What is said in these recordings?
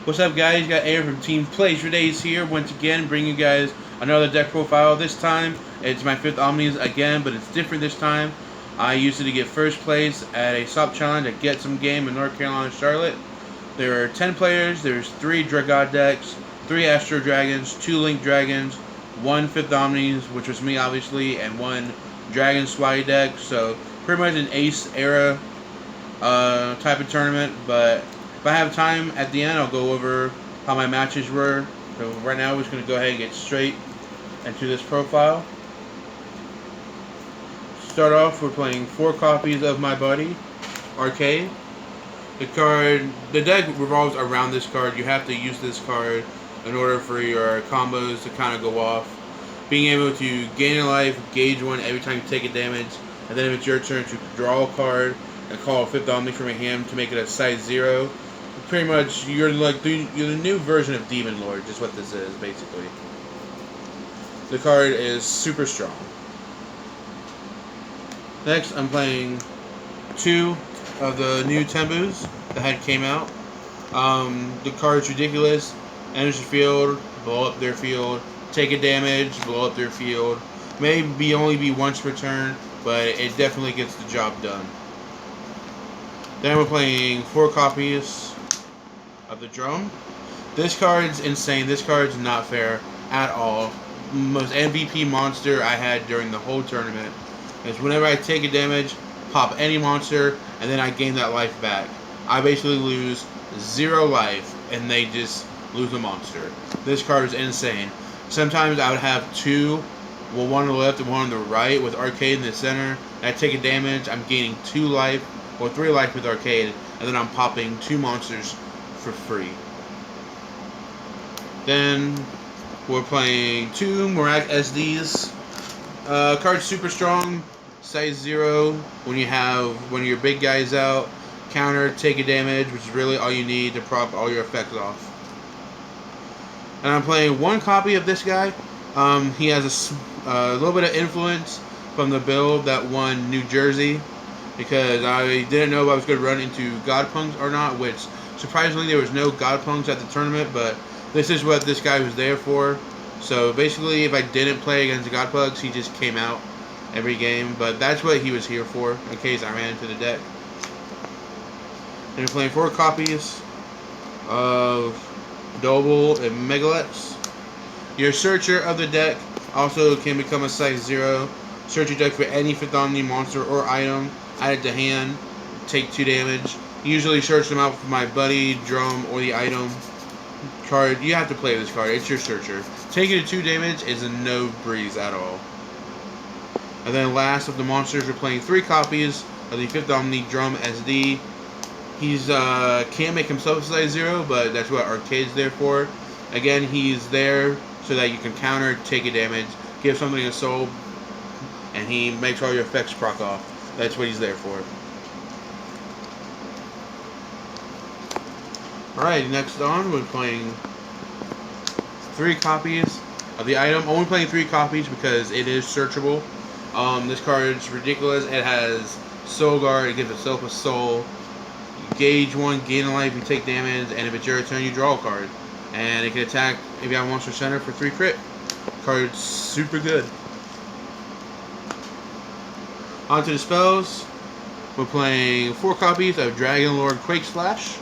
What's up, guys? You got Aaron from Team Pleasure Days here once again, bringing you guys another deck profile. This time, it's my 5th Omnis again, but it's different this time. I used it to get first place at a SOP challenge at Get Some Game in North Carolina, Charlotte. There are 10 players. There's 3 Dragod decks, 3 Astro Dragons, 2 Link Dragons, 1 5th Omnis, which was me obviously, and 1 Dragon Swatty deck. So pretty much an Ace era type of tournament, but if I have time at the end, I'll go over how my matches were. So right now, we're just going to go ahead and get straight into this profile. Start off, we're playing 4 copies of my buddy, Arcade. The deck revolves around this card. You have to use this card in order for your combos to kind of go off. Being able to gain a life, gauge 1 every time you take a damage, and then if it's your turn to draw a card and call a 5th Omni from your hand to make it a size 0. Pretty much, you're the new version of Demon Lord, just what this is, basically. The card is super strong. Next, I'm playing 2 of the new Tembus that had came out. The card's ridiculous. Enters the field, blow up their field, take a damage, blow up their field. Maybe only be once per turn, but it definitely gets the job done. Then we're playing 4 copies of the Drum. This card's insane. This card's not fair at all. Most MVP monster I had during the whole tournament is whenever I take a damage, pop any monster, and then I gain that life back. I basically lose 0 life, and they just lose a monster. This card is insane. Sometimes I would have 2, well, 1 on the left and 1 on the right with Arcade in the center. And I take a damage, I'm gaining 2 life, or 3 life with Arcade, and then I'm popping 2 monsters for free. Then we're playing 2 Morak SDs. Card's super strong, size 0. When your big guy's out, counter, take a damage, which is really all you need to prop all your effects off. And I'm playing 1 copy of this guy. He has a little bit of influence from the build that won New Jersey, because I didn't know if I was going to run into Godpunks or not, which surprisingly there was no Godpunks at the tournament, but this is what this guy was there for. So basically, if I didn't play against the Godpunks, he just came out every game, but that's what he was here for, in case I ran into the deck. And we're playing 4 copies of Double and Megalets. Your searcher of the deck also can become a size 0. Search your deck for any 5th Omni monster or item, add it to hand, take 2 damage. Usually search them out for my buddy, Drum, or the item card. You have to play this card. It's your searcher. Taking a 2 damage is a no breeze at all. And then last of the monsters, we're playing 3 copies of the 5th Omni Drum SD. He's can't make himself a size 0, but that's what Arcade's there for. Again, he's there so that you can counter, take a damage, give something a soul, and he makes all your effects proc off. That's what he's there for. Alright, next on, we're playing 3 copies of the item. Only playing 3 copies because it is searchable. This card is ridiculous. It has Soul Guard, it gives itself a soul. You gauge 1, gain a life, you take damage, and if it's your turn, you draw a card. And it can attack if you have a monster center for 3 crit. Card's super good. On to the spells. We're playing 4 copies of Dragon Lord Quake Splash.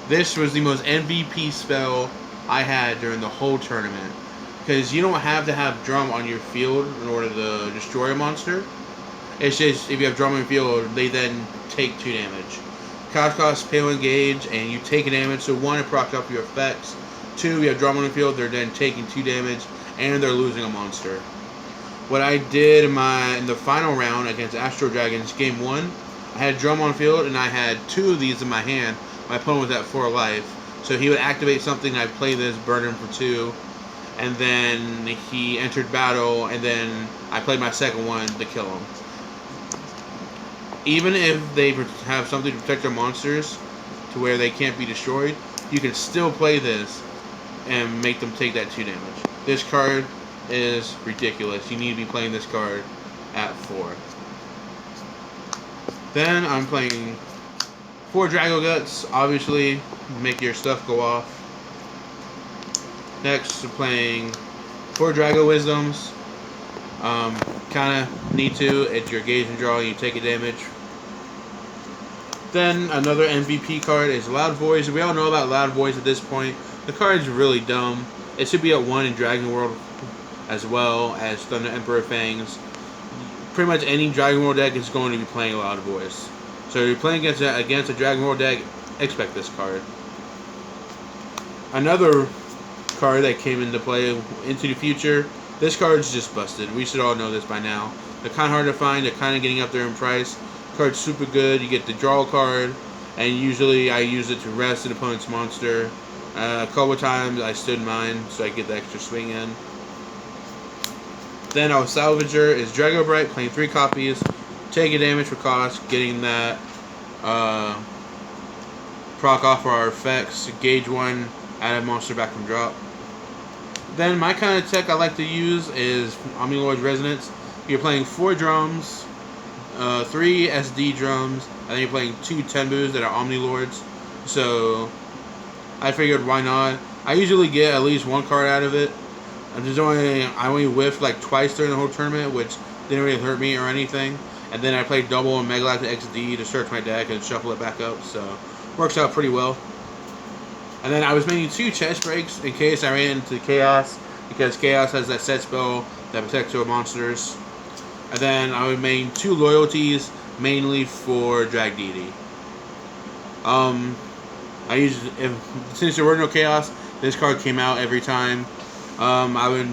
This was the most MVP spell I had during the whole tournament, because you don't have to have Drum on your field in order to destroy a monster. It's just if you have Drum on your field, they then take 2 damage. Cost pale engage, and you take a damage. So 1, it procs up your effects. 2, you have Drum on the field, they're then taking 2 damage, and they're losing a monster. What I did in the final round against Astro Dragons, game 1, I had Drum on field, and I had 2 of these in my hand. My opponent was at 4 life, so he would activate something, I'd play this, burn him for 2, and then he entered battle, and then I played my second one to kill him. Even if they have something to protect their monsters to where they can't be destroyed, you can still play this and make them take that 2 damage. This card is ridiculous. You need to be playing this card at 4. Then I'm playing 4 Drago Guts, obviously, make your stuff go off. Next, we're playing 4 Drago Wisdoms. Kind of need to. It's your gauge and draw, and you take a damage. Then another MVP card is Loud Voice. We all know about Loud Voice at this point. The card is really dumb. It should be at 1 in Dragon World, as well as Thunder Emperor Fangs. Pretty much any Dragon World deck is going to be playing Loud Voice. So if you're playing against a Dragon World deck, expect this card. Another card that came into play into the future. This card's just busted. We should all know this by now. They're kind of hard to find. They're kind of getting up there in price. Card's super good. You get the draw card, and usually I use it to rest an opponent's monster. A couple of times I stood mine, so I get the extra swing in. Then our Salvager is Drago Bright, playing 3 copies, taking damage for cost, getting that proc off our effects, gauge 1, add a monster back from drop. Then my kind of tech I like to use is Omni Lord's Resonance. You're playing 4 drums, 3 SD drums, and then you're playing 2 Tenbus that are Omni Lords. So I figured why not. I usually get at least 1 card out of it. I only whiffed like twice during the whole tournament, which didn't really hurt me or anything. And then I played double on Megalactic XD to search my deck and shuffle it back up, so works out pretty well. And then I was making 2 chest breaks in case I ran into Chaos, because Chaos has that set spell that protects your monsters. And then I would make 2 loyalties, mainly for Drag Deity. Since there were no Chaos, this card came out every time. I would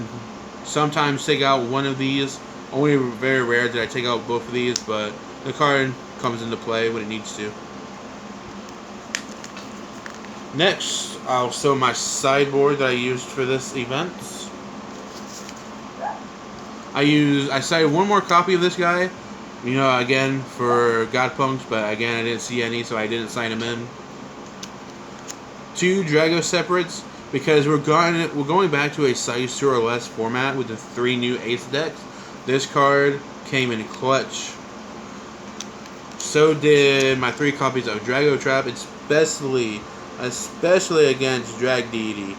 sometimes take out one of these. Only very rare did I take out both of these, but the card comes into play when it needs to. Next, I'll show my sideboard that I used for this event. I cited 1 more copy of this guy, again for Godpunks, but again I didn't see any, so I didn't sign him in. 2 Drago Separates, because we're going back to a size 2 or less format with the 3 new Ace decks. This card came in clutch. So did my 3 copies of Drago Trap, especially against Drag Deity.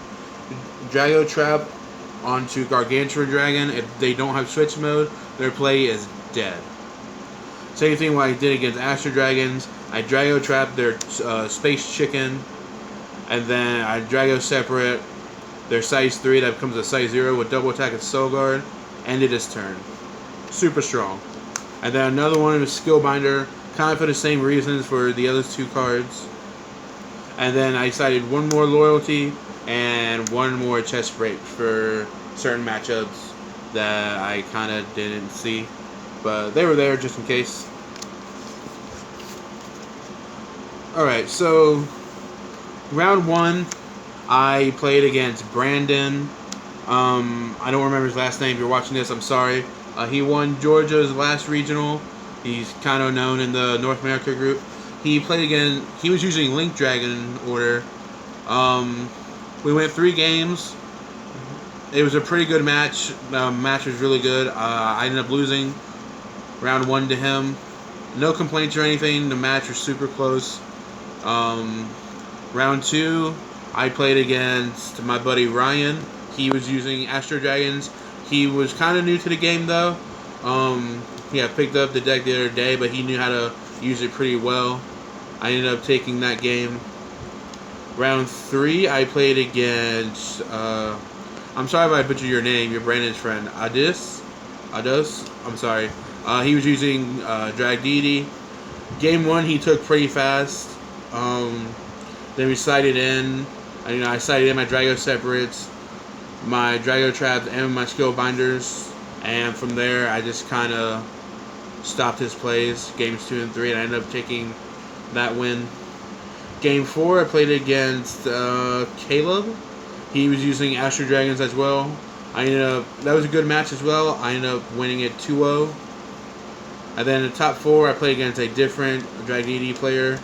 Drago Trap onto Gargantuan Dragon. If they don't have switch mode, their play is dead. Same thing what I did against Astro Dragons. I Drago Trap their Space Chicken, and then I Drago Separate their size 3 that becomes a size 0 with double attack and Soul Guard. Ended his turn. Super strong. And then another one is Skill Binder, kind of for the same reasons for the other 2 cards. And then I cited 1 more loyalty and 1 more chest break for certain matchups that I kind of didn't see, but they were there just in case. Alright, so round 1, I played against Brandon. I don't remember his last name. If you're watching this, I'm sorry. He won Georgia's last regional. He's kind of known in the North America group. He played again. He was using Link Dragon order. We went 3 games. It was a pretty good match. The match was really good. I ended up losing round 1 to him. No complaints or anything. The match was super close. Round 2, I played against my buddy Ryan. He was using Astro Dragons. He was kind of new to the game though. I picked up the deck the other day, but he knew how to use it pretty well. I ended up taking that game. Round 3, I played against, I'm sorry if I butchered your name, you're Brandon's friend, Ados, I'm sorry. He was using Drag Deity. Game 1, he took pretty fast. Then we sided in. I sided in my Drago Separates, my Drago Traps, and my Skill Binders. And from there, I just kind of stopped his plays, games 2 and 3, and I ended up taking that win. Game 4, I played against Caleb. He was using Astro Dragons as well. That was a good match as well. I ended up winning it 2-0. And then in the top 4, I played against a different Drag Deity player.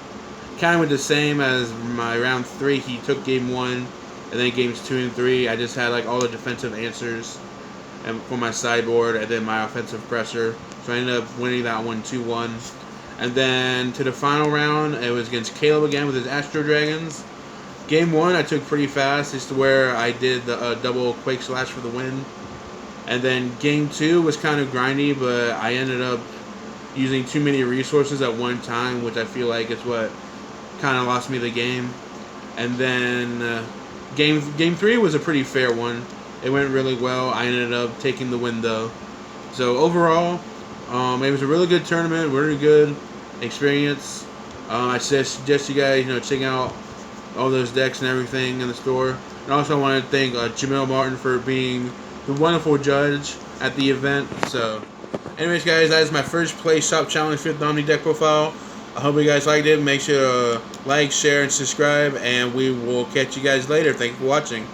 Kind of with the same as my round 3. He took game 1, and then games 2 and 3, I just had like all the defensive answers and for my sideboard, and then my offensive pressure. So I ended up winning that one 2-1. And then to the final round, it was against Caleb again with his Astro Dragons. Game 1 I took pretty fast. It's to where I did the double Quake Slash for the win. And then Game 2 was kind of grindy, but I ended up using too many resources at one time, which I feel like is what kind of lost me the game. And then game 3 was a pretty fair one. It went really well. I ended up taking the win though. So overall, it was a really good tournament, really good experience. I suggest you guys, check out all those decks and everything in the store. And also I want to thank Jamil Martin for being the wonderful judge at the event. So, anyways, guys, that is my first play shop challenge 5th Omni deck profile. I hope you guys liked it. Make sure to like, share, and subscribe, and we will catch you guys later. Thank you for watching.